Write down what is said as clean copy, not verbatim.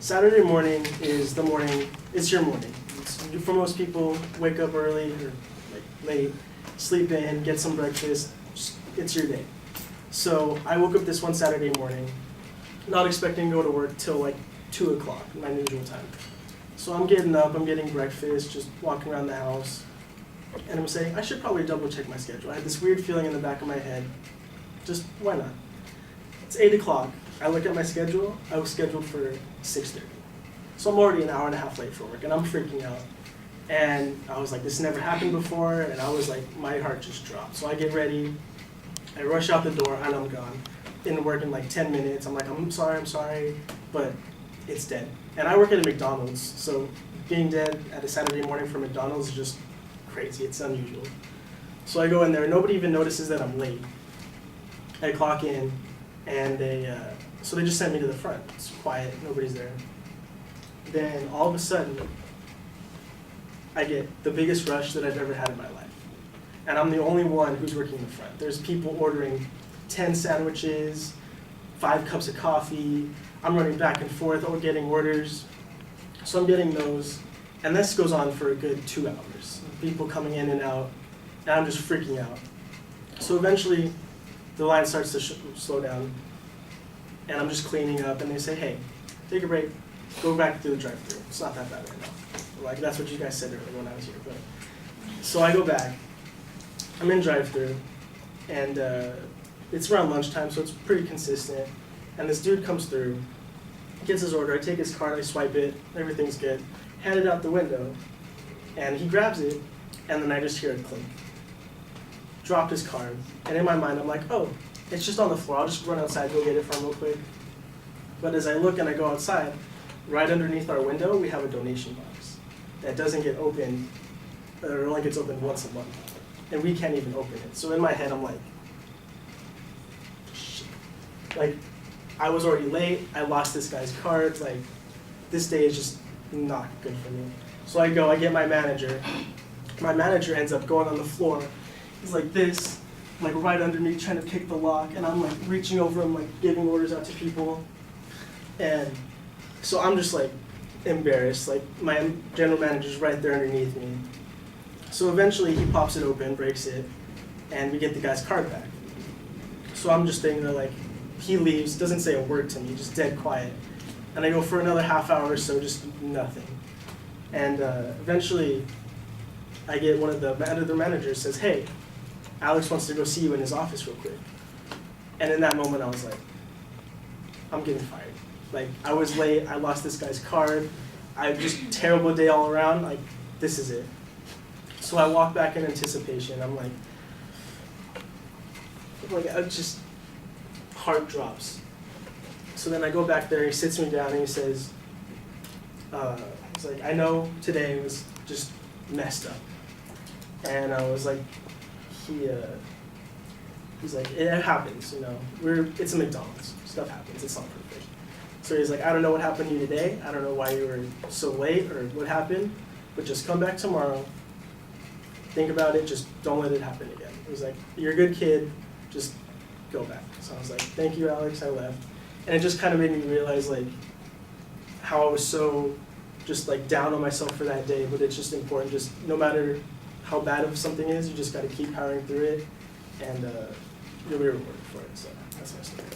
Saturday morning is the morning, it's your morning. For most people, wake up early or like late, sleep in, get some breakfast, it's your day. So I woke up this one Saturday morning, not expecting to go to work till like 2 o'clock, my usual time. So I'm getting up, I'm getting breakfast, just walking around the house, and I'm saying, I should probably double check my schedule. I had this weird feeling in the back of my head, just why not? It's 8 o'clock, I look at my schedule, I was scheduled for 6:30. So I'm already an hour and a half late for work, and I'm freaking out. And I was like, this never happened before, and I was like, my heart just dropped. So I get ready, I rush out the door, and I'm gone. In work in like 10 minutes, I'm like, I'm sorry, but it's dead. And I work at a McDonald's, so being dead at a Saturday morning for McDonald's is just crazy, it's unusual. So I go in there, nobody even notices that I'm late. I clock in, and so they just sent me to the front. It's quiet, nobody's there. Then all of a sudden, I get the biggest rush that I've ever had in my life. And I'm the only one who's working in the front. There's people ordering 10 sandwiches, 5 cups of coffee. I'm running back and forth, getting orders. So I'm getting those. And this goes on for a good 2 hours. People coming in and out, and I'm just freaking out. So eventually, the line starts to slow down, and I'm just cleaning up, and they say, hey, take a break, go back to the drive-thru. It's not that bad right now. Like, that's what you guys said earlier when I was here. But so I go back, I'm in drive-thru, and it's around lunchtime, so it's pretty consistent. And this dude comes through, gets his order, I take his card, I swipe it, everything's good, hand it out the window, and he grabs it, and then I just hear it clink. Dropped his card, and in my mind I'm like, oh, it's just on the floor, I'll just run outside, go get it from real quick. But as I look and I go outside, right underneath our window we have a donation box that doesn't get opened, or only gets opened once a month, and we can't even open it. So in my head I'm like, shit. Like, I was already late, I lost this guy's card, like, this day is just not good for me. So I go, I get my manager ends up going on the floor. He's like this, like right under me, trying to pick the lock, and I'm like reaching over him, like giving orders out to people. And so I'm just like embarrassed, like my general manager's right there underneath me. So eventually he pops it open, breaks it, and we get the guy's card back. So I'm just thinking, like, he leaves, doesn't say a word to me, just dead quiet. And I go for another half hour or so, just nothing. And eventually I get one of the other managers says, hey, Alex wants to go see you in his office real quick. And in that moment I was like, I'm getting fired. Like, I was late, I lost this guy's card, I just terrible day all around, like, this is it. So I walk back in anticipation, I'm like I just, heart drops. So then I go back there, he sits me down and he says, he's like, I know today was just messed up. And I was like, he's like, it happens, you know, it's a McDonald's, stuff happens, it's not perfect. So he's like, I don't know what happened to you today, I don't know why you were so late or what happened, but just come back tomorrow, think about it, just don't let it happen again. He's like, you're a good kid, just go back. So I was like, thank you, Alex, I left. And it just kind of made me realize, like, how I was so just like down on myself for that day, but it's just important, just no matter how bad of something is, you just got to keep powering through it, and you'll be rewarded for it. So that's my story.